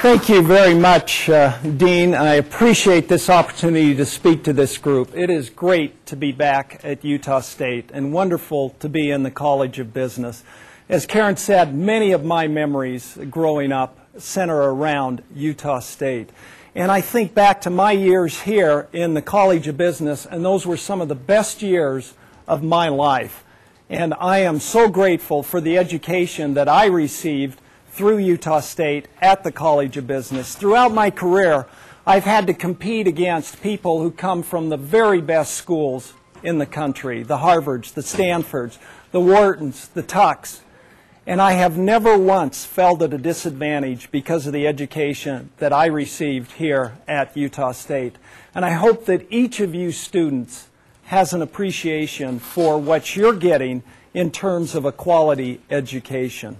Thank you very much, Dean. I appreciate this opportunity to speak to this group. It is great to be back at Utah State and wonderful to be in the College of Business. As Karen said, many of my memories growing up center around Utah State. And I think back to my years here in the College of Business, and those were some of the best years of my life. And I am so grateful for the education that I received through Utah State at the College of Business. Throughout my career, I've had to compete against people who come from the very best schools in the country, the Harvards, the Stanfords, the Whartons, the Tucks. And I have never once felt at a disadvantage because of the education that I received here at Utah State. And I hope that each of you students has an appreciation for what you're getting in terms of a quality education.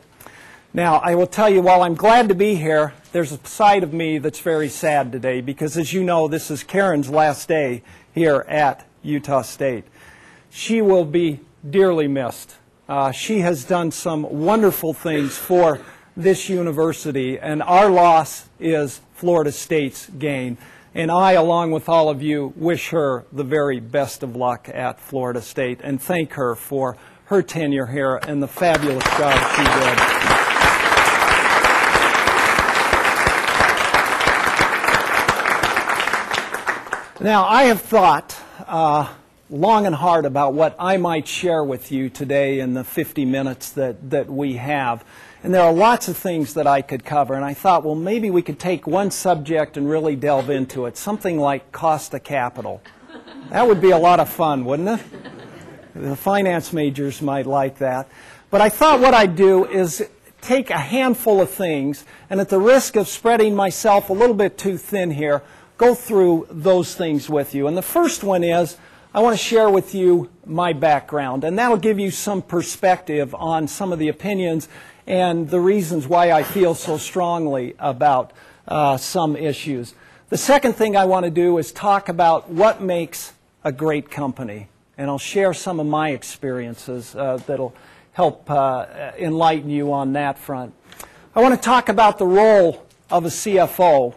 Now, I will tell you, while I'm glad to be here, there's a side of me that's very sad today because, as you know, this is Karen's last day here at Utah State. She will be dearly missed. She has done some wonderful things for this university, and our loss is Florida State's gain. And I, along with all of you, wish her the very best of luck at Florida State and thank her for her tenure here and the fabulous job she did. Now, I have thought long and hard about what I might share with you today in the 50 minutes that we have. And there are lots of things that I could cover. And I thought, well, maybe we could take one subject and really delve into it, something like cost of capital. That would be a lot of fun, wouldn't it? The finance majors might like that. But I thought what I'd do is take a handful of things, and at the risk of spreading myself a little bit too thin here, go through those things with you. And the first one is I want to share with you my background, and that'll give you some perspective on some of the opinions and the reasons why I feel so strongly about some issues. The second thing I want to do is talk about what makes a great company, and I'll share some of my experiences that'll help enlighten you on that front. I want to talk about the role of a CFO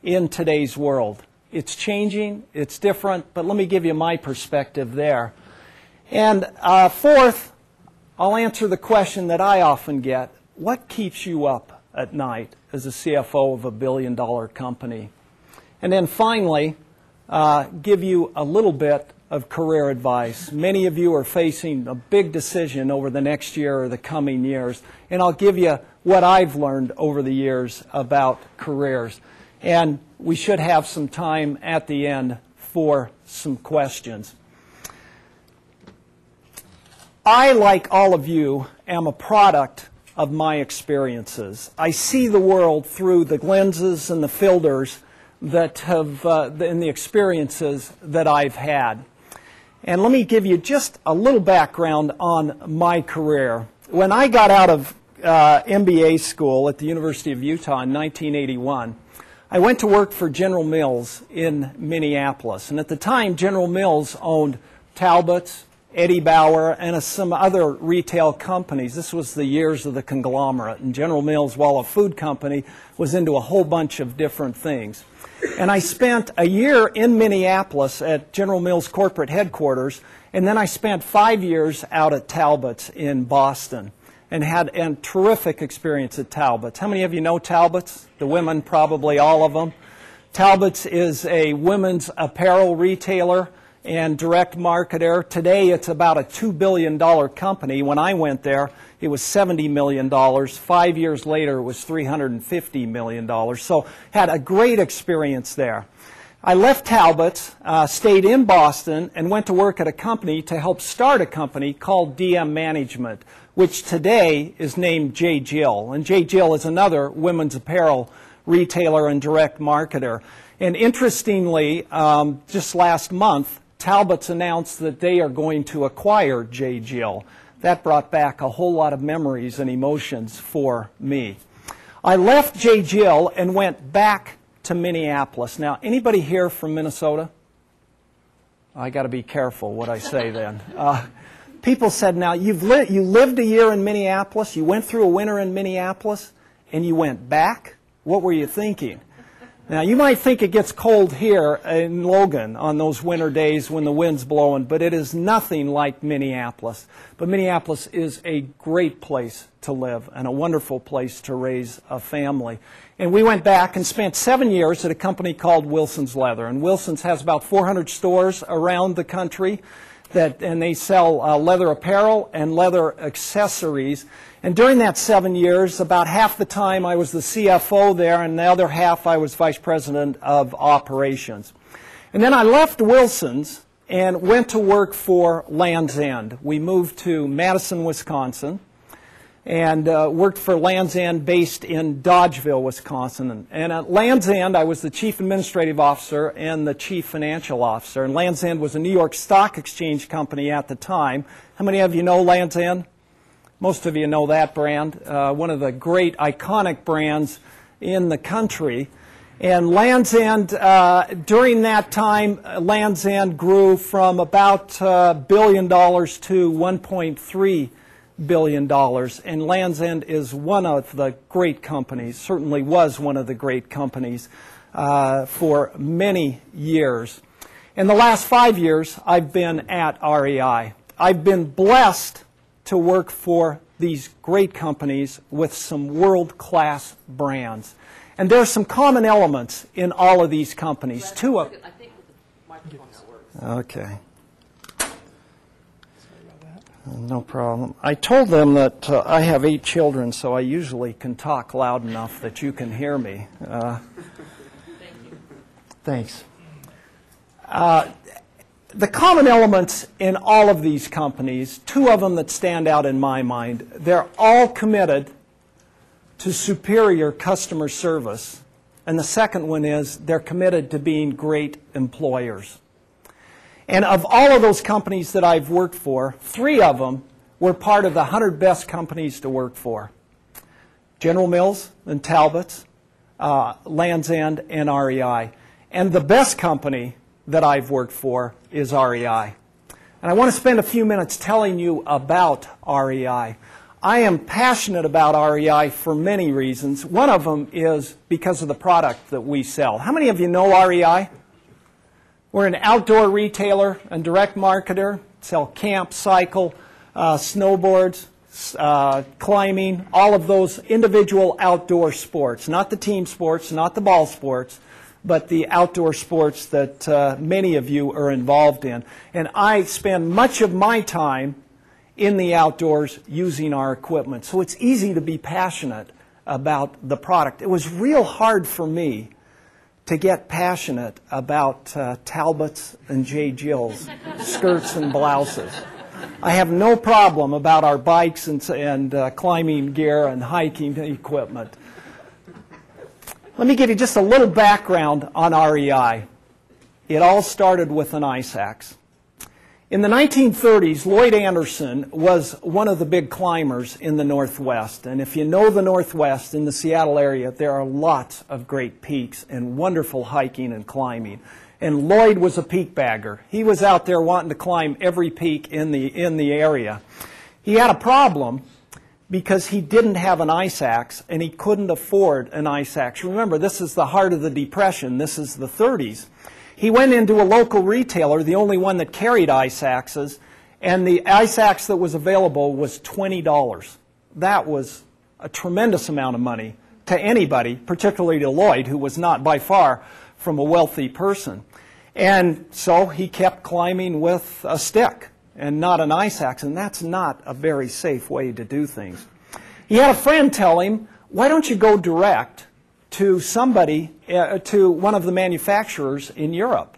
in today's world. It's changing, it's different, but let me give you my perspective there. And fourth, I'll answer the question that I often get: what keeps you up at night as a CFO of a billion-dollar company? And then finally, give you a little bit of career advice. Many of you are facing a big decision over the next year or the coming years, and I'll give you what I've learned over the years about careers. And we should have some time at the end for some questions. I, like all of you, am a product of my experiences. I see the world through the lenses and the filters that have, and the experiences that I've had. And let me give you just a little background on my career. When I got out of MBA school at the University of Utah in 1981, I went to work for General Mills in Minneapolis. And at the time, General Mills owned Talbot's, Eddie Bauer, and some other retail companies. This was the years of the conglomerate. And General Mills, while a food company, was into a whole bunch of different things. And I spent a year in Minneapolis at General Mills corporate headquarters, and then I spent 5 years out at Talbot's in Boston and had a terrific experience at Talbot's. How many of you know Talbot's? The women, probably all of them. Talbot's is a women's apparel retailer and direct marketer. Today it's about a $2 billion company. When I went there, it was $70 million. 5 years later, it was $350 million. So had a great experience there. I left Talbot's, stayed in Boston, and went to work at a company to help start a company called DM Management, which today is named J. Jill. And J. Jill is another women's apparel retailer and direct marketer. And interestingly, just last month, Talbot's announced that they are going to acquire J. Jill. That brought back a whole lot of memories and emotions for me. I left J. Jill and went back to Minneapolis. Now, anybody here from Minnesota? I got to be careful what I say then. People said, now, you lived a year in Minneapolis, you went through a winter in Minneapolis, and you went back? What were you thinking? Now, you might think it gets cold here in Logan on those winter days when the wind's blowing, but it is nothing like Minneapolis. But Minneapolis is a great place to live and a wonderful place to raise a family. And we went back and spent 7 years at a company called Wilson's Leather. And Wilson's has about 400 stores around the country, and they sell leather apparel and leather accessories. And during that 7 years, about half the time I was the CFO there, and the other half I was Vice President of Operations. And then I left Wilson's and went to work for Land's End. We moved to Madison, Wisconsin, and worked for Land's End based in Dodgeville, Wisconsin. And at Land's End, I was the Chief Administrative Officer and the Chief Financial Officer. And Land's End was a New York Stock Exchange company at the time. How many of you know Land's End? Most of you know that brand, one of the great iconic brands in the country. And Land's End, during that time, Land's End grew from about $1 billion to $1.3 billion. And Land's End is one of the great companies, certainly was one of the great companies for many years. In the last 5 years, I've been at REI. I've been blessed to work for these great companies with some world-class brands. And there are some common elements in all of these companies. I think with the microphone that works. Okay. No problem. I told them that I have 8 children, so I usually can talk loud enough that you can hear me. Thank you. Thanks. The common elements in all of these companies, 2 of them that stand out in my mind, they're all committed to superior customer service. And the second one is they're committed to being great employers. And of all of those companies that I've worked for, 3 of them were part of the 100 best companies to work for. General Mills and Talbot's, Land's End, and REI. And the best company that I've worked for is REI. And I want to spend a few minutes telling you about REI. I am passionate about REI for many reasons. One of them is because of the product that we sell. How many of you know REI? We're an outdoor retailer and direct marketer, sell camp, cycle, snowboards, climbing, all of those individual outdoor sports, not the team sports, not the ball sports, but the outdoor sports that many of you are involved in. And I spend much of my time in the outdoors using our equipment. So it's easy to be passionate about the product. It was real hard for me to get passionate about Talbot's and J. Jill's skirts and blouses. I have no problem about our bikes and climbing gear and hiking equipment. Let me give you just a little background on REI. It all started with an ice axe. In the 1930s, Lloyd Anderson was one of the big climbers in the Northwest. And if you know the Northwest, in the Seattle area, there are lots of great peaks and wonderful hiking and climbing. And Lloyd was a peak bagger. He was out there wanting to climb every peak in the area. He had a problem because he didn't have an ice axe and he couldn't afford an ice axe. Remember, this is the heart of the Depression. This is the 30s. He went into a local retailer, the only one that carried ice axes, and the ice axe that was available was $20. That was a tremendous amount of money to anybody, particularly to Lloyd, who was not by far from a wealthy person. And so he kept climbing with a stick and not an ice axe, and that's not a very safe way to do things. He had a friend tell him, why don't you go direct to somebody, to one of the manufacturers in Europe?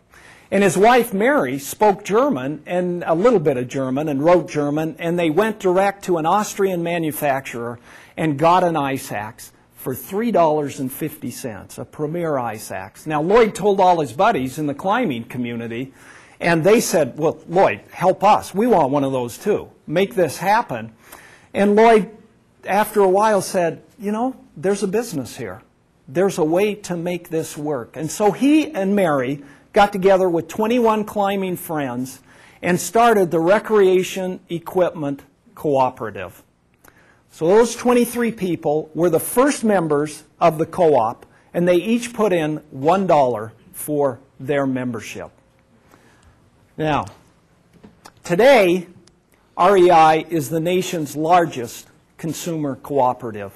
And his wife, Mary, spoke German and a little bit of German and wrote German, and they went direct to an Austrian manufacturer and got an ice axe for $3.50, a premier ice axe. Now, Lloyd told all his buddies in the climbing community, and they said, well, Lloyd, help us. We want one of those too. Make this happen. And Lloyd, after a while, said, you know, there's a business here. There's a way to make this work. And so he and Mary got together with 21 climbing friends and started the Recreation Equipment Cooperative. So those 23 people were the first members of the co-op, and they each put in $1 for their membership. Now, today, REI is the nation's largest consumer cooperative.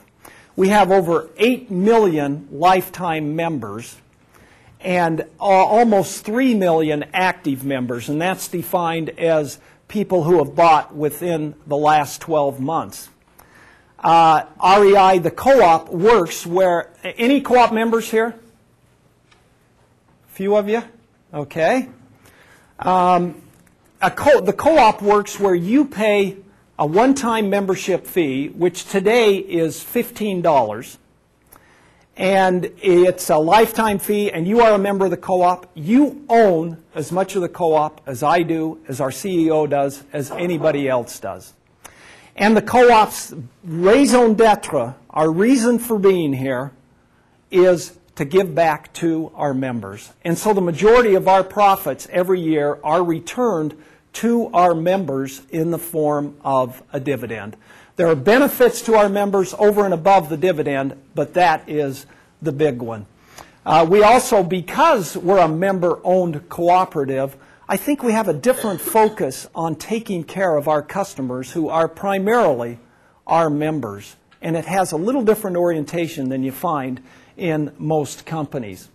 We have over 8 million lifetime members and almost 3 million active members, and that's defined as people who have bought within the last 12 months. REI, the co-op, works where, any co-op members here? A few of you? Okay. The co-op works where you pay a one-time membership fee, which today is $15, and it's a lifetime fee, and you are a member of the co-op. You own as much of the co-op as I do, as our CEO does, as anybody else does. And the co-op's raison d'etre, our reason for being here, is to give back to our members. And so the majority of our profits every year are returned to our members in the form of a dividend. There are benefits to our members over and above the dividend, but that is the big one. We also, because we're a member-owned cooperative, I think we have a different focus on taking care of our customers who are primarily our members. And it has a little different orientation than you find in most companies.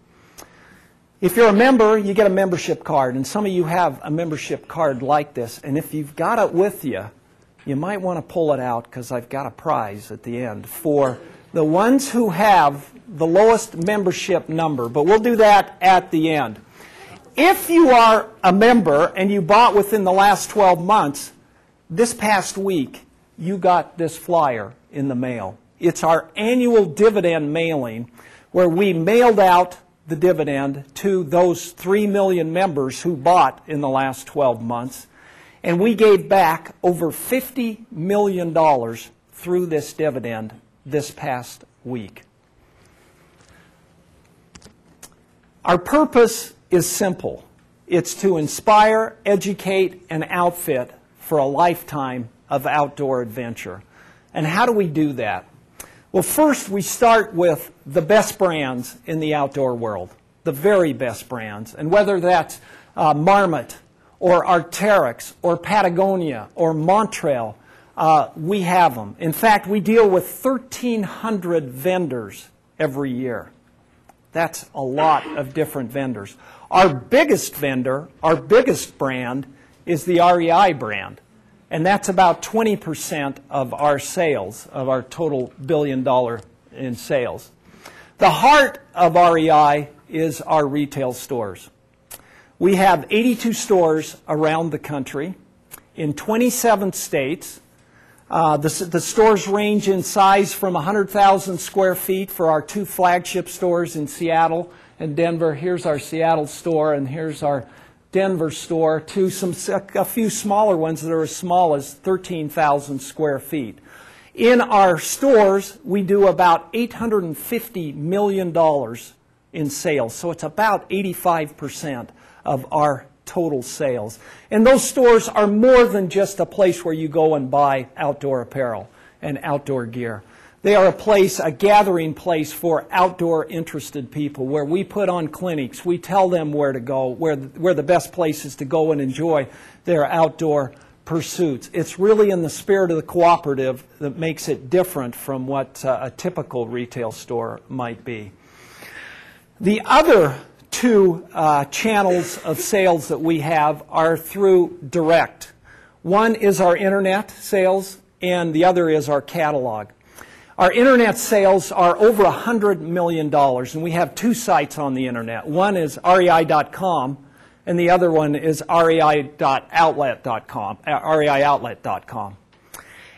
If you're a member, you get a membership card, and some of you have a membership card like this. And if you've got it with you, you might want to pull it out, because I've got a prize at the end for the ones who have the lowest membership number. But we'll do that at the end. If you are a member and you bought within the last 12 months, this past week you got this flyer in the mail. It's our annual dividend mailing, where we mailed out the dividend to those 3 million members who bought in the last 12 months. And we gave back over $50 million through this dividend this past week. Our purpose is simple. It's to inspire, educate, and outfit for a lifetime of outdoor adventure. And how do we do that? Well, first we start with the best brands in the outdoor world, the very best brands. And whether that's Marmot or Arc'teryx or Patagonia or Montrail, we have them. In fact, we deal with 1,300 vendors every year. That's a lot of different vendors. Our biggest vendor, our biggest brand, is the REI brand. And that's about 20% of our sales, of our total $1 billion in sales. The heart of REI is our retail stores. We have 82 stores around the country in 27 states. The stores range in size from 100,000 square feet for our 2 flagship stores in Seattle and Denver. Here's our Seattle store, and here's our Denver store, to a few smaller ones that are as small as 13,000 square feet. In our stores, we do about $850 million in sales, so it's about 85% of our total sales. And those stores are more than just a place where you go and buy outdoor apparel and outdoor gear. They are a place, a gathering place for outdoor interested people, where we put on clinics. We tell them where to go, where the best places to go and enjoy their outdoor pursuits. It's really in the spirit of the cooperative that makes it different from what a typical retail store might be. The other 2 channels of sales that we have are through direct. One is our internet sales, and the other is our catalog. Our internet sales are over $100 million, and we have 2 sites on the internet. One is rei.com, and the other one is rei.outlet.com, reioutlet.com.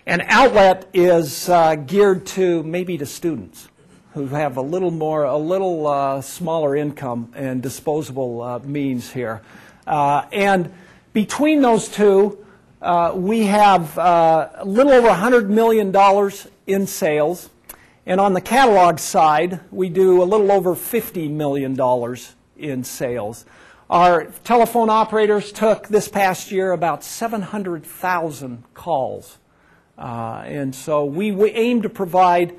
And outlet is geared to maybe to students who have a little smaller income and disposable means here. And between those 2, we have a little over $100 million in sales. And on the catalog side, we do a little over $50 million in sales. Our telephone operators took this past year about 700,000 calls And so we aim to provide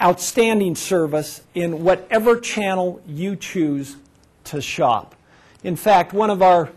outstanding service in whatever channel you choose to shop. In fact, one of our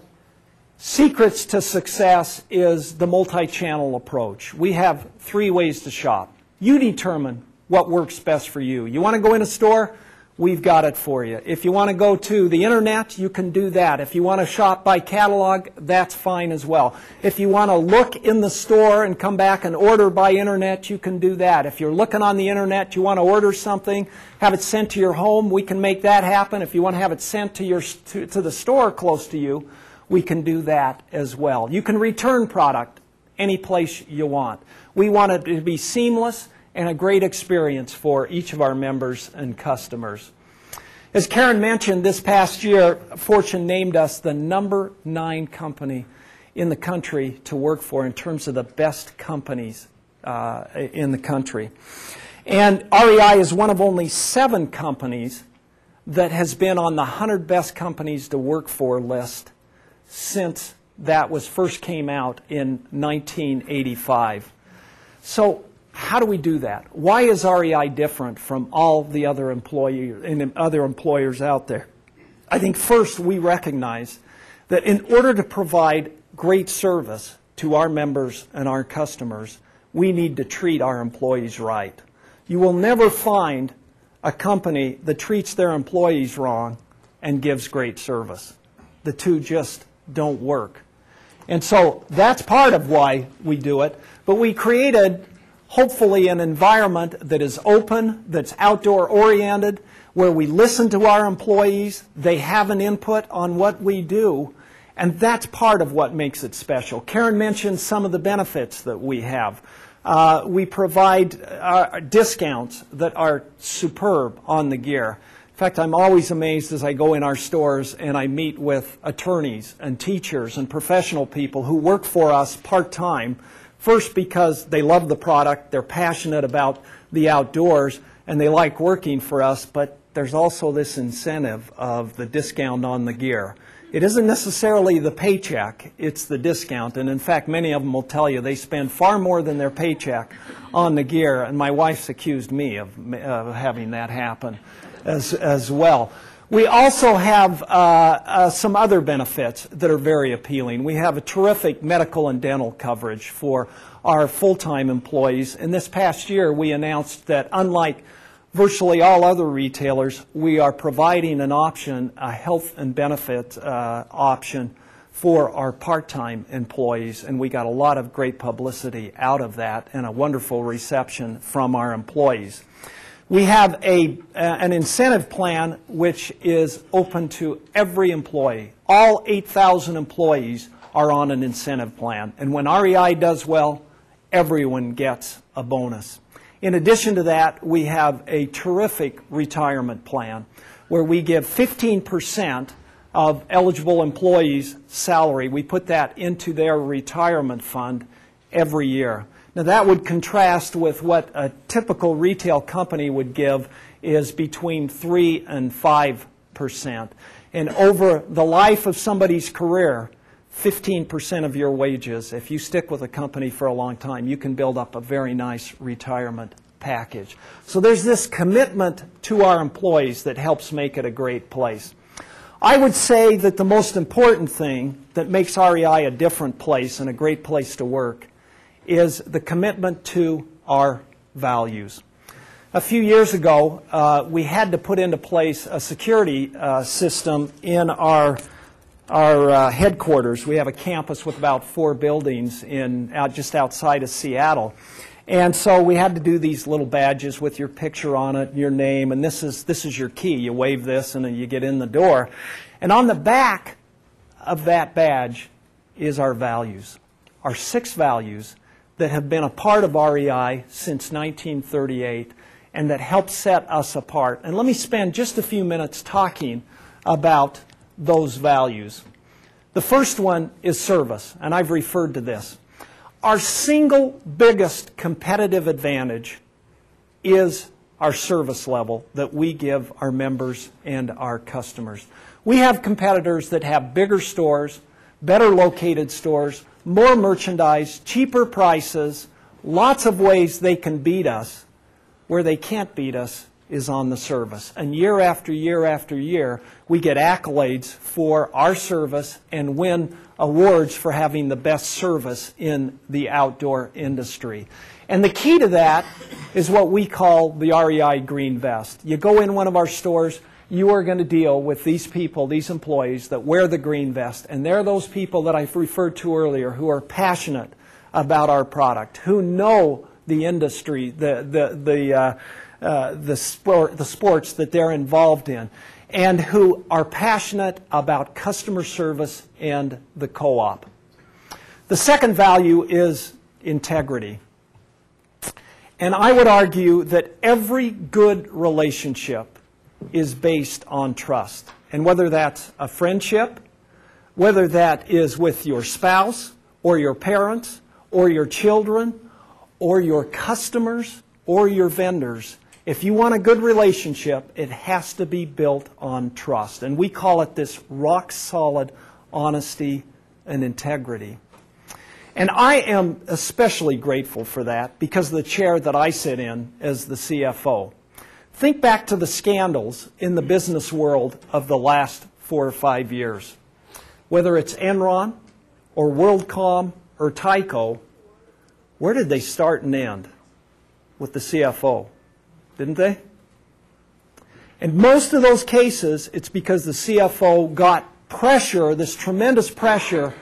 secrets to success is the multi-channel approach. We have 3 ways to shop. You determine what works best for you. You want to go in a store? We've got it for you. If you want to go to the internet, you can do that. If you want to shop by catalog, that's fine as well. If you want to look in the store and come back and order by internet, you can do that. If you're looking on the internet, you want to order something, have it sent to your home, we can make that happen. If you want to have it sent to the store close to you, we can do that as well. You can return product any place you want. We want it to be seamless and a great experience for each of our members and customers. As Karen mentioned, this past year, Fortune named us the number 9 company in the country to work for in terms of the best companies in the country. And REI is one of only 7 companies that has been on the 100 best companies to work for list since that was first came out in 1985. So how do we do that? Why is REI different from all the other employers out there? I think first we recognize that in order to provide great service to our members and our customers, we need to treat our employees right. You will never find a company that treats their employees wrong and gives great service. The two just don't work. And so that's part of why we do it. But we created, hopefully, an environment that is open, that's outdoor oriented, where we listen to our employees, they have an input on what we do, and that's part of what makes it special. Karen mentioned some of the benefits that we have. We provide discounts that are superb on the gear. In fact, I'm always amazed as I go in our stores and I meet with attorneys and teachers and professional people who work for us part-time, first because they love the product, they're passionate about the outdoors, and they like working for us, but there's also this incentive of the discount on the gear. It isn't necessarily the paycheck, it's the discount. And in fact, many of them will tell you they spend far more than their paycheck on the gear. And my wife's accused me of having that happen as well. We also have some other benefits that are very appealing. We have a terrific medical and dental coverage for our full-time employees. And this past year, we announced that unlike virtually all other retailers, we are providing an option, a health and benefit option for our part-time employees, and we got a lot of great publicity out of that and a wonderful reception from our employees. We have an incentive plan which is open to every employee. All 8,000 employees are on an incentive plan, and when REI does well, everyone gets a bonus. In addition to that, we have a terrific retirement plan where we give 15% of eligible employees' salary. We put that into their retirement fund every year. Now that would contrast with what a typical retail company would give is between 3 and 5%. And over the life of somebody's career, 15% of your wages, if you stick with a company for a long time, you can build up a very nice retirement package. So there's this commitment to our employees that helps make it a great place. I would say that the most important thing that makes REI a different place and a great place to work is the commitment to our values. A few years ago, we had to put into place a security system in our headquarters. We have a campus with about 4 buildings just outside of Seattle. And so we had to do these little badges with your picture on it, your name, and this is your key. You wave this and then you get in the door. And on the back of that badge is our values, our 6 values that have been a part of REI since 1938 and that help set us apart. And let me spend just a few minutes talking about those values. The first one is service, and I've referred to this. Our single biggest competitive advantage is our service level that we give our members and our customers. We have competitors that have bigger stores, better located stores, more merchandise, cheaper prices, lots of ways they can beat us. Where they can't beat us is on the service. And year after year after year, we get accolades for our service and win awards for having the best service in the outdoor industry. And the key to that is what we call the REI Green Vest. You go in one of our stores, you are going to deal with these people, these employees that wear the green vest. And they're those people that I referred to earlier who are passionate about our product, who know the industry, the sports that they're involved in, and who are passionate about customer service and the co-op. The second value is integrity. And I would argue that every good relationship is based on trust. And whether that's a friendship, whether that is with your spouse or your parents or your children or your customers or your vendors, if you want a good relationship, it has to be built on trust. And we call it this rock-solid honesty and integrity. And I am especially grateful for that because of the chair that I sit in as the CFO. Think back to the scandals in the business world of the last 4 or 5 years. Whether it's Enron or WorldCom or Tyco, where did they start and end? With the CFO, didn't they? In most of those cases, it's because the CFO got pressure, this tremendous pressure,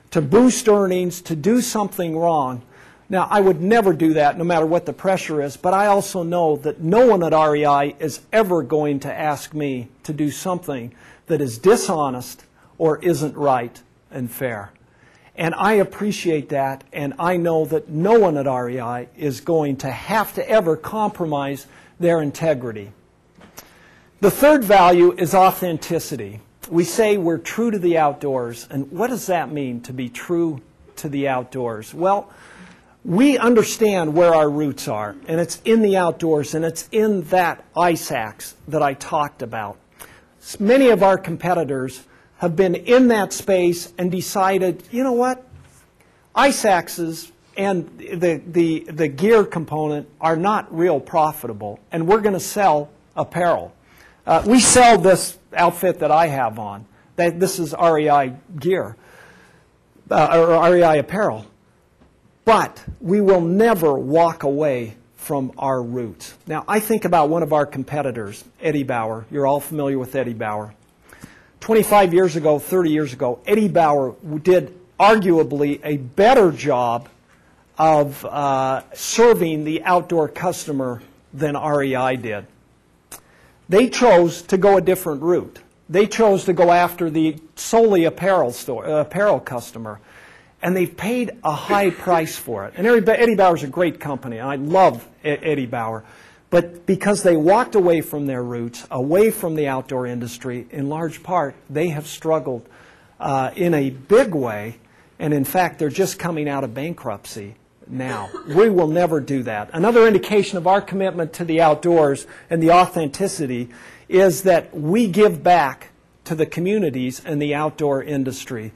to boost earnings, to do something wrong. Now, I would never do that no matter what the pressure is, but I also know that no one at REI is ever going to ask me to do something that is dishonest or isn't right and fair. And I appreciate that, and I know that no one at REI is going to have to ever compromise their integrity. The third value is authenticity. We say we're true to the outdoors, and what does that mean, to be true to the outdoors? Well, we understand where our roots are, and it's in the outdoors, and it's in that ice axe that I talked about. Many of our competitors have been in that space and decided, you know what, ice axes and the gear component are not real profitable, and we're going to sell apparel. We sell this outfit that I have on. This is REI gear, or REI apparel. But we will never walk away from our roots. Now, I think about one of our competitors, Eddie Bauer. You're all familiar with Eddie Bauer. 25 years ago, 30 years ago, Eddie Bauer did arguably a better job of serving the outdoor customer than REI did. They chose to go a different route. They chose to go after the solely apparel customer, and they've paid a high price for it. And Eddie Bauer's a great company, and I love Eddie Bauer. But because they walked away from their roots, away from the outdoor industry, in large part, they have struggled in a big way. And in fact, they're just coming out of bankruptcy now. We will never do that. Another indication of our commitment to the outdoors and the authenticity is that we give back to the communities and the outdoor industry.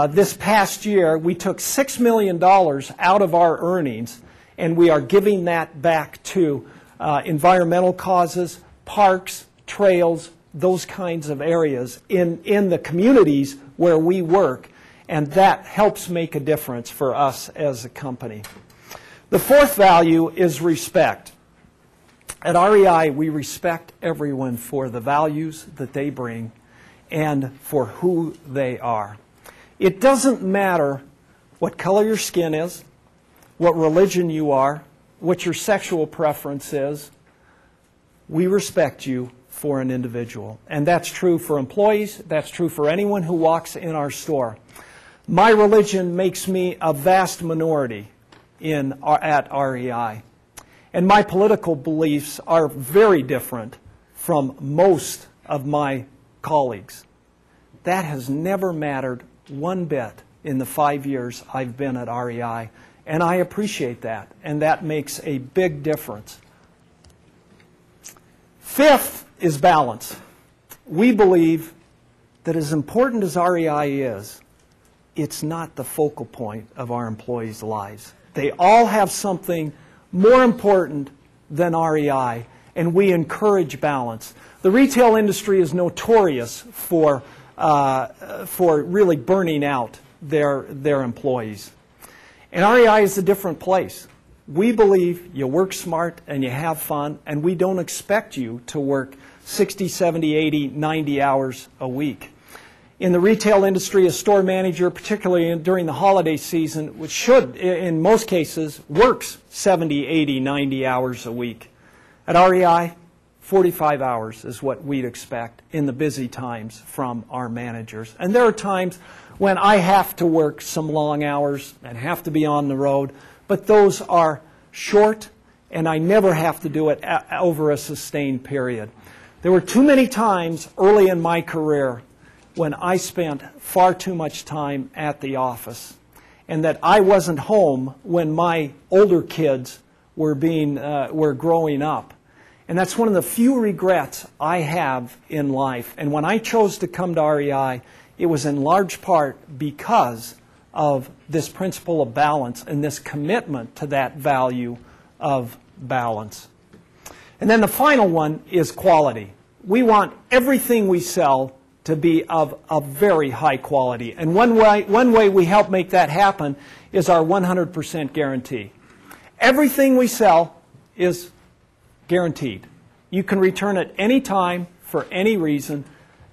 This past year, we took $6 million out of our earnings, and we are giving that back to environmental causes, parks, trails, those kinds of areas in the communities where we work, and that helps make a difference for us as a company. The fourth value is respect. At REI, we respect everyone for the values that they bring and for who they are. It doesn't matter what color your skin is, what religion you are, what your sexual preference is. We respect you for an individual. And that's true for employees. That's true for anyone who walks in our store. My religion makes me a vast minority at REI. And my political beliefs are very different from most of my colleagues. That has never mattered one bit in the 5 years I've been at REI. And I appreciate that, and that makes a big difference. Fifth is balance. We believe that as important as REI is, it's not the focal point of our employees' lives. They all have something more important than REI, and we encourage balance. The retail industry is notorious for really burning out their employees. And REI is a different place. We believe you work smart and you have fun, and we don't expect you to work 60, 70, 80, 90 hours a week. In the retail industry, a store manager, particularly during the holiday season, which should, in most cases, works 70, 80, 90 hours a week. At REI, 45 hours is what we'd expect in the busy times from our managers. And there are times when I have to work some long hours and have to be on the road, but those are short, and I never have to do it over a sustained period. There were too many times early in my career when I spent far too much time at the office, and that I wasn't home when my older kids were growing up. And that's one of the few regrets I have in life. And when I chose to come to REI, it was in large part because of this principle of balance and this commitment to that value of balance. And then the final one is quality. We want everything we sell to be of very high quality. And one way we help make that happen is our 100% guarantee. Everything we sell is guaranteed. You can return it any time for any reason,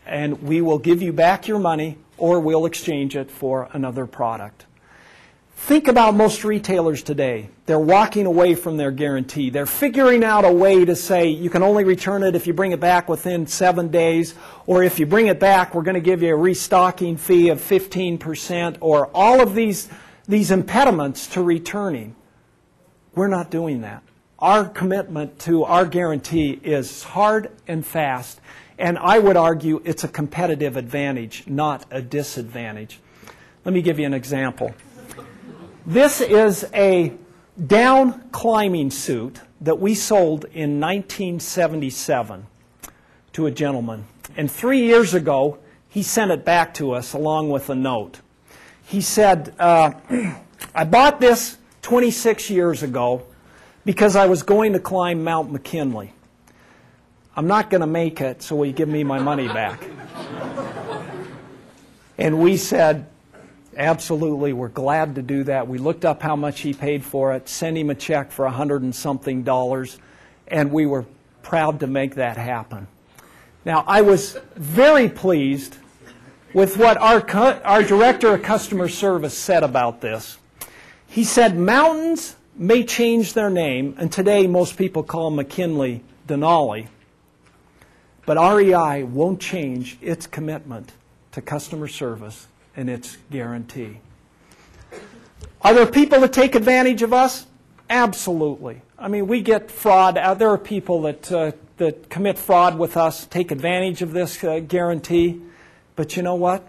and we will give you back your money or we'll exchange it for another product. Think about most retailers today. They're walking away from their guarantee. They're figuring out a way to say you can only return it if you bring it back within 7 days, or if you bring it back, we're going to give you a restocking fee of 15%, or all of these impediments to returning. We're not doing that. Our commitment to our guarantee is hard and fast, and I would argue it's a competitive advantage, not a disadvantage. Let me give you an example. This is a down climbing suit that we sold in 1977 to a gentleman. And 3 years ago, he sent it back to us along with a note. He said, I bought this 26 years ago because I was going to climb Mount McKinley. I'm not going to make it, so will you give me my money back? And we said, absolutely, we're glad to do that. We looked up how much he paid for it, sent him a check for $100 and something, and we were proud to make that happen. Now, I was very pleased with what our Director of Customer Service said about this. He said, mountains may change their name, and today most people call McKinley Denali, but REI won't change its commitment to customer service and its guarantee. Are there people that take advantage of us? Absolutely. I mean, we get fraud. There are people that commit fraud with us, take advantage of this guarantee. But you know what?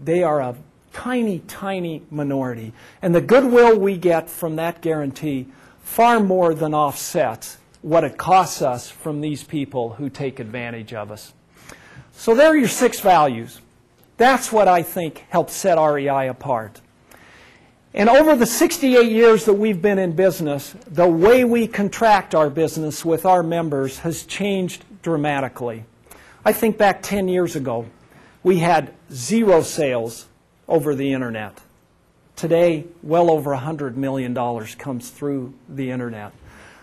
They are a tiny, tiny minority. And the goodwill we get from that guarantee far more than offsets what it costs us from these people who take advantage of us. So there are your 6 values. That's what I think helps set REI apart. And over the 68 years that we've been in business, the way we contract our business with our members has changed dramatically. I think back 10 years ago, we had 0 sales over the Internet. Today, well over $100 million comes through the Internet.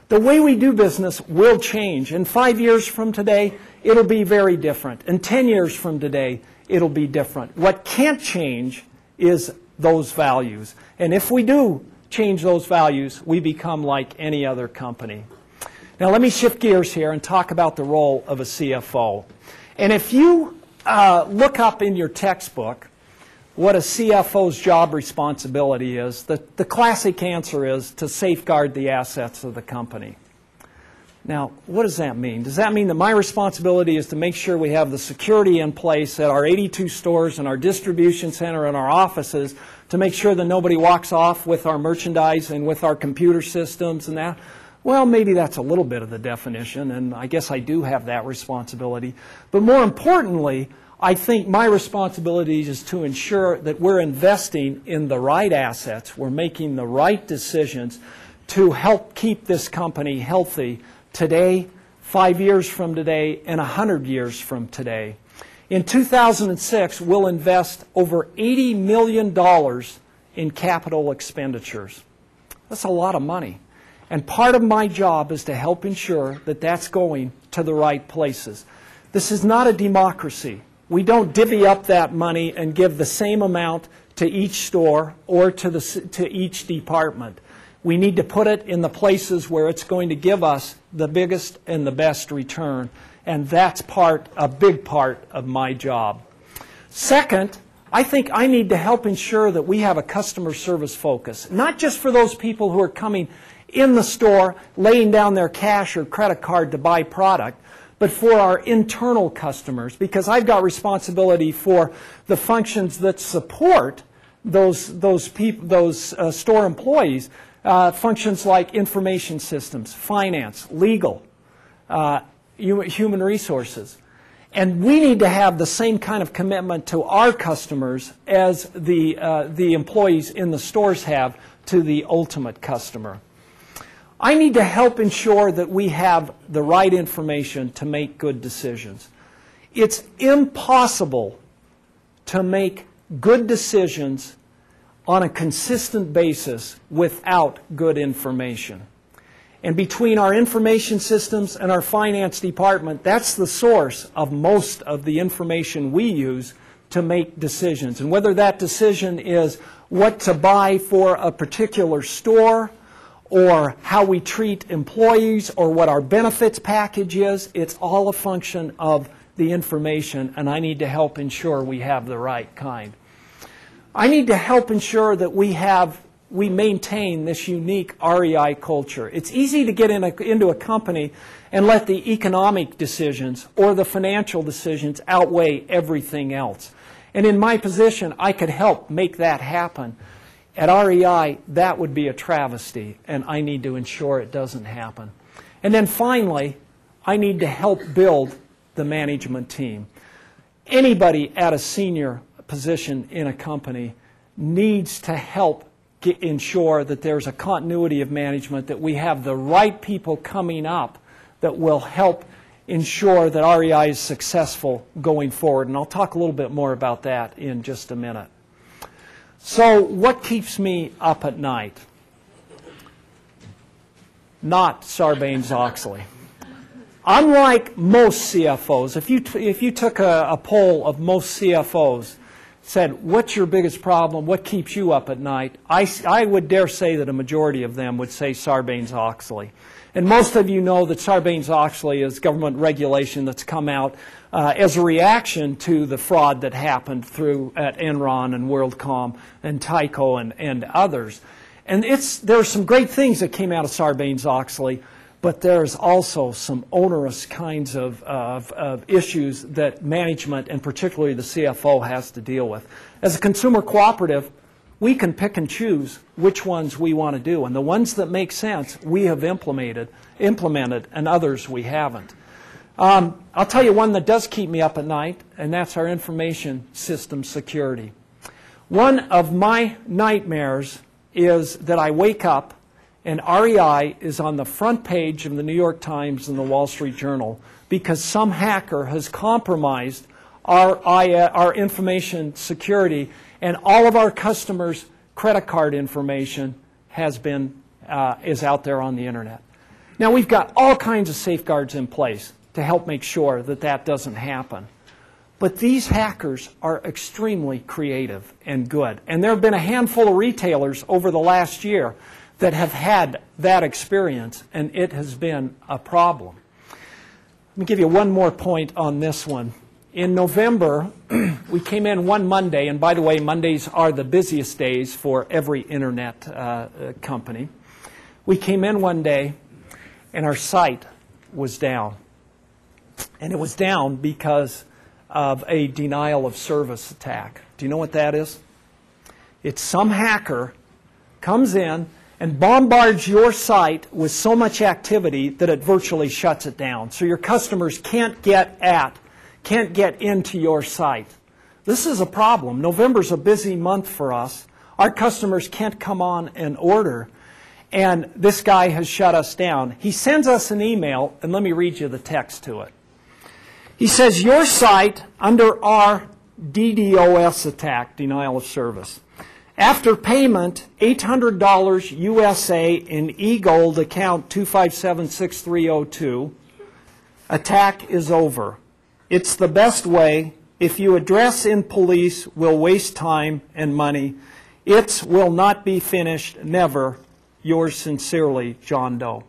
The way we do business will change. In 5 years from today, it'll be very different. In 10 years from today, it'll be different. What can't change is those values. And if we do change those values, we become like any other company. Now let me shift gears here and talk about the role of a CFO. And if you look up in your textbook what a CFO's job responsibility is, the classic answer is to safeguard the assets of the company. Now, what does that mean? Does that mean that my responsibility is to make sure we have the security in place at our 82 stores and our distribution center and our offices to make sure that nobody walks off with our merchandise and with our computer systems and that? Well, maybe that's a little bit of the definition, and I guess I do have that responsibility. But more importantly, I think my responsibility is to ensure that we're investing in the right assets, we're making the right decisions to help keep this company healthy today, 5 years from today, and 100 years from today. In 2006, we'll invest over $80 million in capital expenditures. That's a lot of money. And part of my job is to help ensure that that's going to the right places. This is not a democracy. We don't divvy up that money and give the same amount to each store or to each department. We need to put it in the places where it's going to give us the biggest and the best return. And that's a big part of my job. Second, I think I need to help ensure that we have a customer service focus, not just for those people who are coming in the store, laying down their cash or credit card to buy product, but for our internal customers, because I've got responsibility for the functions that support those store employees, functions like information systems, finance, legal, human resources. And we need to have the same kind of commitment to our customers as the employees in the stores have to the ultimate customer. I need to help ensure that we have the right information to make good decisions. It's impossible to make good decisions on a consistent basis without good information. And between our information systems and our finance department, that's the source of most of the information we use to make decisions. And whether that decision is what to buy for a particular store, or how we treat employees, or what our benefits package is, it's all a function of the information, and I need to help ensure we have the right kind. I need to help ensure that we maintain this unique REI culture. It's easy to get into a company and let the economic decisions or the financial decisions outweigh everything else. And in my position, I could help make that happen. At REI, that would be a travesty, and I need to ensure it doesn't happen. And then finally, I need to help build the management team. Anybody at a senior position in a company needs to help ensure that there's a continuity of management, that we have the right people coming up that will help ensure that REI is successful going forward. And I'll talk a little bit more about that in just a minute. So what keeps me up at night? Not Sarbanes-Oxley. Unlike most CFOs, if you took a poll of most CFOs, said, what's your biggest problem, what keeps you up at night, I would dare say that a majority of them would say Sarbanes-Oxley. And most of you know that Sarbanes-Oxley is government regulation that's come out as a reaction to the fraud that happened at Enron and WorldCom and Tyco and others. And there are some great things that came out of Sarbanes-Oxley, but there's also some onerous kinds of issues that management, and particularly the CFO, has to deal with. As a consumer cooperative, we can pick and choose which ones we want to do. And the ones that make sense, we have implemented, and others we haven't. I'll tell you one that does keep me up at night, and that's our information system security. One of my nightmares is that I wake up and REI is on the front page of the New York Times and the Wall Street Journal because some hacker has compromised our information security, and all of our customers' credit card information is out there on the internet. Now, we've got all kinds of safeguards in place to help make sure that that doesn't happen. But these hackers are extremely creative and good. And there have been a handful of retailers over the last year that have had that experience, and it has been a problem. Let me give you one more point on this one. In November, we came in one Monday, and by the way, Mondays are the busiest days for every internet company. We came in one day, and our site was down. And it was down because of a denial of service attack. Do you know what that is? It's some hacker comes in and bombards your site with so much activity that it virtually shuts it down. So your customers can't get into your site. This is a problem. November's a busy month for us. Our customers can't come on and order. And this guy has shut us down. He sends us an email, and let me read you the text to it. He says, your site under our DDoS attack, denial of service. After payment, $800 USA in eGold account 2576302, attack is over. It's the best way. If you address in police, we'll waste time and money. It will not be finished, never. Yours sincerely, John Doe.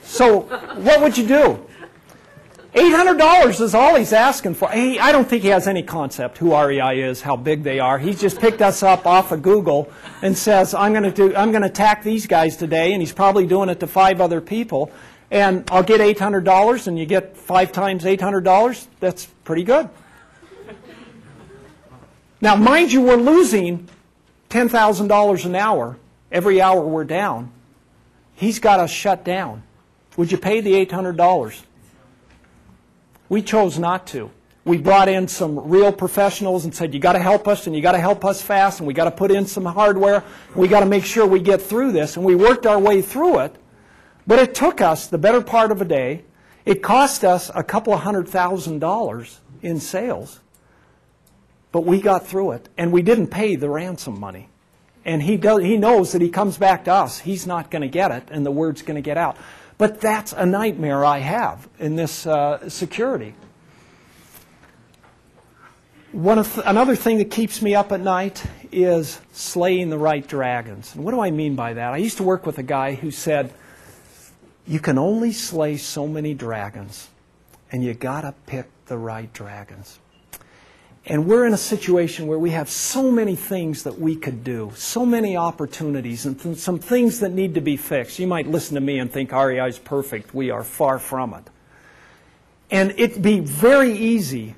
So what would you do? $800 is all he's asking for. I don't think he has any concept who REI is, how big they are. He's just picked us up off of Google and says, I'm going to attack these guys today, and he's probably doing it to 5 other people, and I'll get $800, and you get 5 times $800. That's pretty good. Now, mind you, we're losing $10,000 an hour every hour we're down. He's got us shut down. Would you pay the $800? We chose not to. We brought in some real professionals and said, you got to help us, and you got to help us fast, and we got to put in some hardware. We got to make sure we get through this, and we worked our way through it. But it took us the better part of a day. It cost us a couple of $100,000 in sales. But we got through it, and we didn't pay the ransom money. And he knows that he comes back to us. He's not going to get it, and the word's going to get out. But that's a nightmare I have in this security. Another thing that keeps me up at night is slaying the right dragons. And what do I mean by that? I used to work with a guy who said, you can only slay so many dragons, and you got to pick the right dragons. And we're in a situation where we have so many things that we could do, so many opportunities, and some things that need to be fixed. You might listen to me and think REI is perfect. We are far from it. And it'd be very easy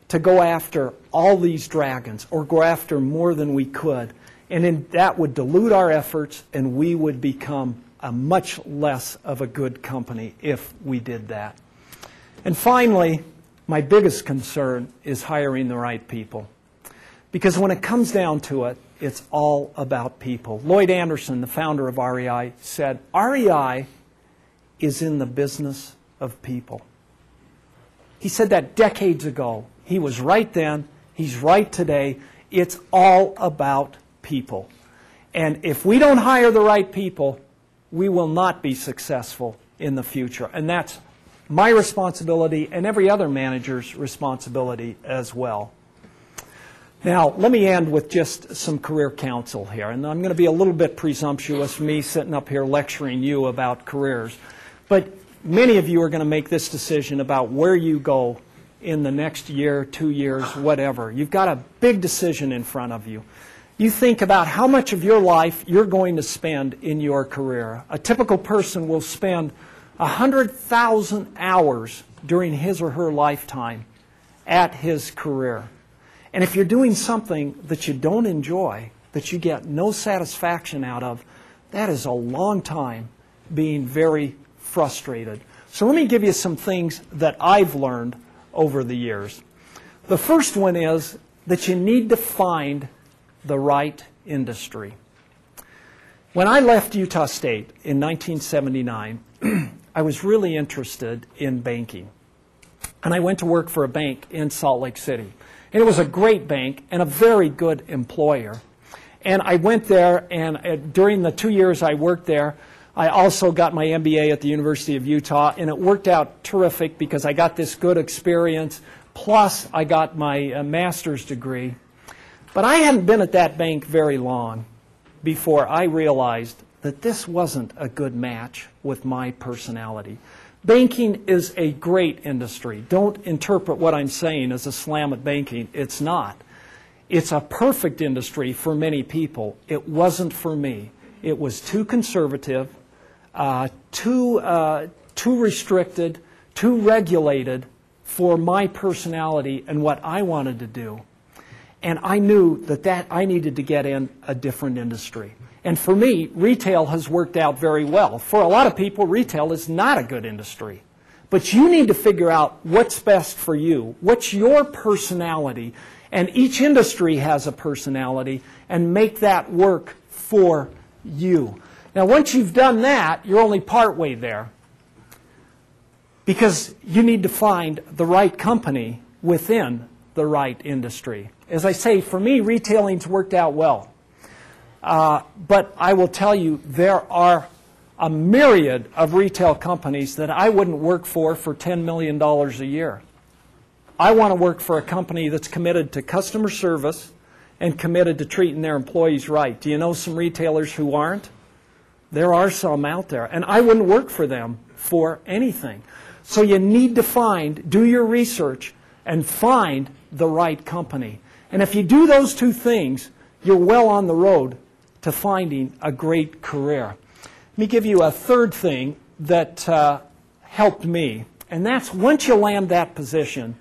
to go after all these dragons, or go after more than we could. And that would dilute our efforts, and we would become a much less of a good company if we did that. And finally, my biggest concern is hiring the right people. Because when it comes down to it, it's all about people. Lloyd Anderson, the founder of REI, said, REI is in the business of people. He said that decades ago. He was right then. He's right today. It's all about people. And if we don't hire the right people, we will not be successful in the future. And that's my responsibility and every other manager's responsibility as well. Now, let me end with just some career counsel here. And I'm going to be a little bit presumptuous, me sitting up here lecturing you about careers. But many of you are going to make this decision about where you go in the next year, 2 years, whatever. You've got a big decision in front of you. You think about how much of your life you're going to spend in your career. A typical person will spend 100,000 hours during his or her lifetime at his career. And if you're doing something that you don't enjoy, that you get no satisfaction out of, that is a long time being very frustrated. So let me give you some things that I've learned over the years. The first one is that you need to find the right industry. When I left Utah State in 1979, I was really interested in banking. And I went to work for a bank in Salt Lake City. And it was a great bank and a very good employer. And I went there, and during the 2 years I worked there, I also got my MBA at the University of Utah, and it worked out terrific because I got this good experience, plus I got my master's degree. But I hadn't been at that bank very long before I realized that this wasn't a good match with my personality. Banking is a great industry. Don't interpret what I'm saying as a slam at banking. It's not. It's a perfect industry for many people. It wasn't for me. It was too conservative, too restricted, too regulated for my personality and what I wanted to do. And I knew that I needed to get in a different industry. And for me, retail has worked out very well. For a lot of people, retail is not a good industry. But you need to figure out what's best for you, what's your personality, and each industry has a personality, and make that work for you. Now, once you've done that, you're only partway there, because you need to find the right company within the right industry. As I say, for me, retailing's worked out well. But I will tell you, there are a myriad of retail companies that I wouldn't work for $10 million a year. I want to work for a company that's committed to customer service and committed to treating their employees right. Do you know some retailers who aren't? There are some out there, and I wouldn't work for them for anything. So you need to do your research and find the right company. And if you do those two things, you're well on the road to finding a great career. Let me give you a third thing that helped me, and that's once you land that position,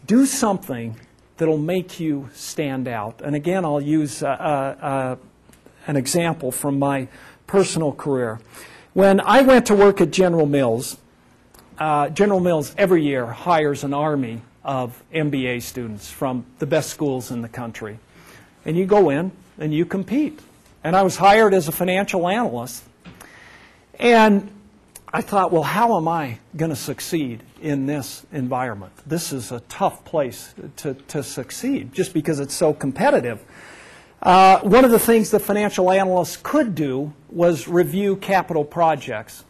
do something that'll make you stand out. And again, I'll use an example from my personal career. When I went to work at General Mills every year hires an army of MBA students from the best schools in the country. And you go in and you compete. And I was hired as a financial analyst. And I thought, well, how am I going to succeed in this environment? This is a tough place to succeed just because it's so competitive. One of the things the financial analysts could do was review capital projects.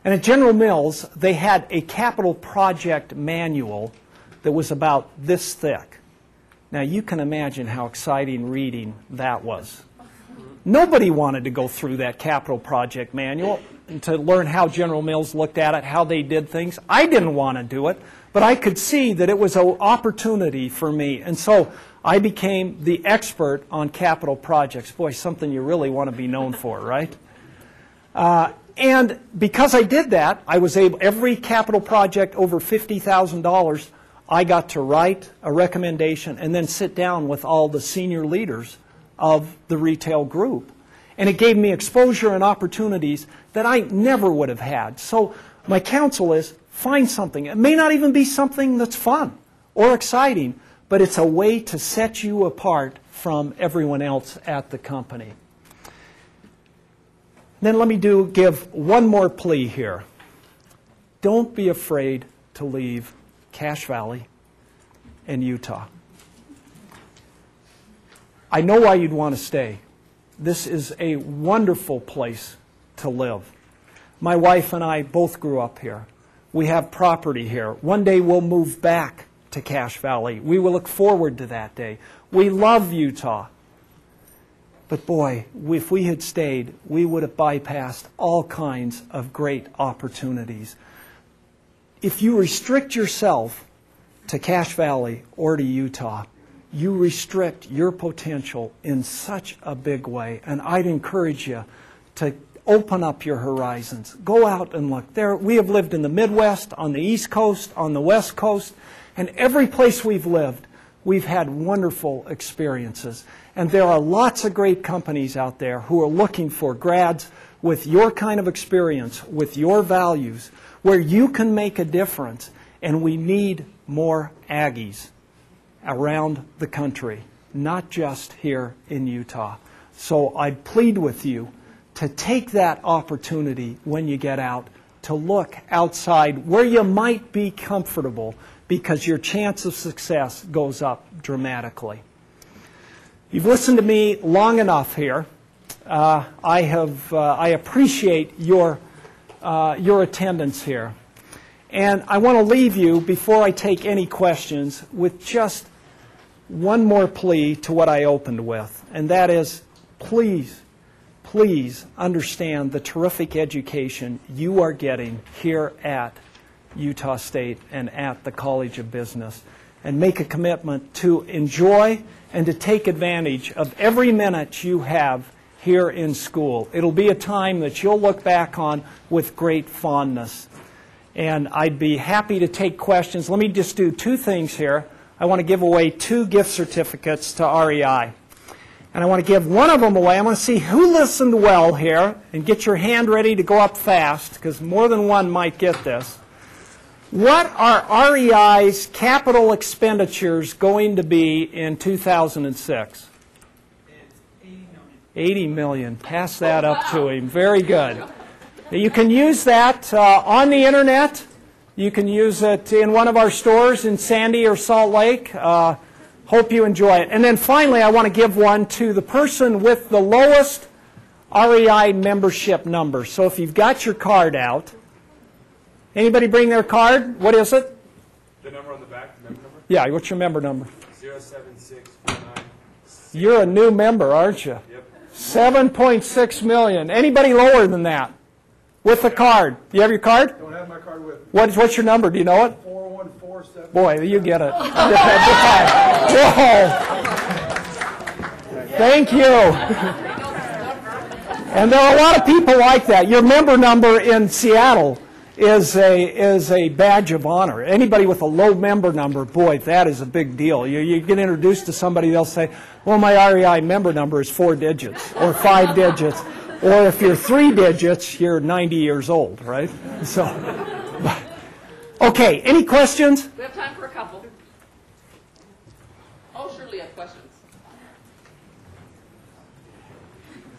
And at General Mills, they had a capital project manual that was about this thick. Now, you can imagine how exciting reading that was. Nobody wanted to go through that capital project manual and to learn how General Mills looked at it, how they did things. I didn't want to do it, but I could see that it was an opportunity for me. And so I became the expert on capital projects. Boy, something you really want to be known for, right? And because I did that, I was able, every capital project over $50,000, I got to write a recommendation and then sit down with all the senior leaders of the retail group. And it gave me exposure and opportunities that I never would have had. So my counsel is, find something. It may not even be something that's fun or exciting, but it's a way to set you apart from everyone else at the company. Then let me give one more plea here. Don't be afraid to leave Cache Valley and Utah. I know why you'd want to stay. This is a wonderful place to live. My wife and I both grew up here. We have property here. One day we'll move back to Cache Valley. We will look forward to that day. We love Utah. But boy, if we had stayed, we would have bypassed all kinds of great opportunities. If you restrict yourself to Cache Valley or to Utah, you restrict your potential in such a big way. And I'd encourage you to open up your horizons. Go out and look. We have lived in the Midwest, on the East Coast, on the West Coast, and every place we've lived, we've had wonderful experiences. And there are lots of great companies out there who are looking for grads with your kind of experience, with your values, where you can make a difference. And we need more Aggies around the country, not just here in Utah. So I plead with you to take that opportunity when you get out to look outside where you might be comfortable, because your chance of success goes up dramatically. You've listened to me long enough here. I appreciate your attendance here. And I want to leave you, before I take any questions, with just one more plea to what I opened with. And that is, please, please understand the terrific education you are getting here at Utah State and at the College of Business. And make a commitment to enjoy and to take advantage of every minute you have here in school. It'll be a time that you'll look back on with great fondness. And I'd be happy to take questions. Let me just do two things here. I want to give away 2 gift certificates to REI. And I want to give one of them away. I want to see who listened well here, and get your hand ready to go up fast, because more than one might get this. What are REI's capital expenditures going to be in 2006? It's 80 million. 80 million. Pass that up to him. Very good. You can use that on the internet. You can use it in one of our stores in Sandy or Salt Lake. Hope you enjoy it. And then finally, I want to give one to the person with the lowest REI membership number. So if you've got your card out, anybody bring their card? What is it? The number on the back, the member number? Yeah, what's your member number? 07649. You're a new member, aren't you? Yep. 7.6 million. Anybody lower than that? With the card. Do you have your card? Don't have my card with me. What's your number? Do you know it? 4147. Boy, you get it. Whoa. Thank you. And there are a lot of people like that. Your member number in Seattle is a badge of honor. Anybody with a low member number, boy, that is a big deal. You get introduced to somebody, they'll say, well, my REI member number is 4 digits or 5 digits. Or if you're 3 digits, you're 90 years old, right? So, okay, any questions? We have time for a couple. Oh, surely you have questions.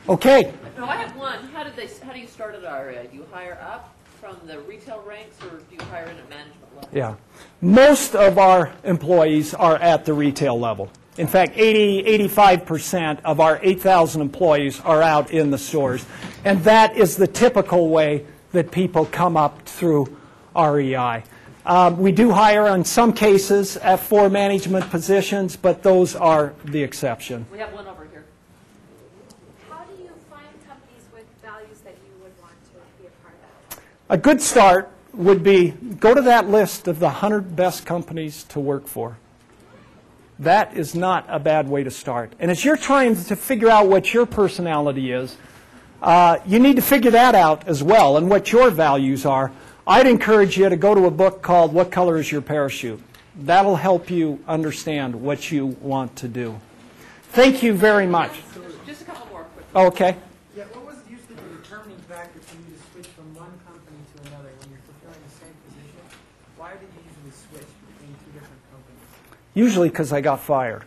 Okay. No, I have one. How do you start at REI? Do you hire up from the retail ranks, or do you hire in at management level? Yeah. Most of our employees are at the retail level. In fact, 85% of our 8,000 employees are out in the stores. And that is the typical way that people come up through REI. We do hire in some cases for management positions, but those are the exception. We have one over here. How do you find companies with values that you would want to be a part of? A good start would be go to that list of the 100 best companies to work for. That is not a bad way to start. And as you're trying to figure out what your personality is, you need to figure that out as well, and what your values are. I'd encourage you to go to a book called What Color is Your Parachute? That'll help you understand what you want to do. Thank you very much. Just a couple more quick. Okay. Yeah, what was usually the determining factor for you to switch from one company to another when you're fulfilling the same position? Why did you usually switch between 2 different companies? Usually because I got fired.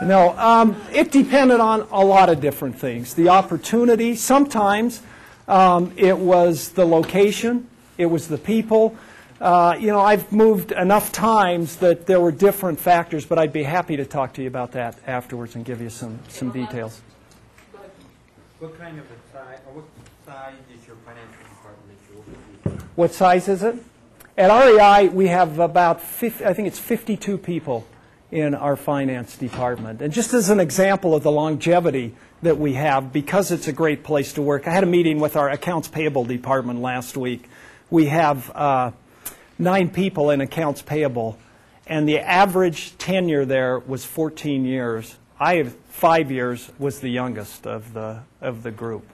No, it depended on a lot of different things. The opportunity, sometimes it was the location, it was the people. I've moved enough times that there were different factors, but I'd be happy to talk to you about that afterwards and give you some details. What kind of a size, or what size is your financial department that you oversee? What size is it? At REI, we have about 50, I think it's 52 people in our finance department. And just as an example of the longevity that we have, because it's a great place to work, I had a meeting with our accounts payable department last week. We have 9 people in accounts payable, and the average tenure there was 14 years. I have 5 years, was the youngest of the group.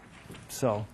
So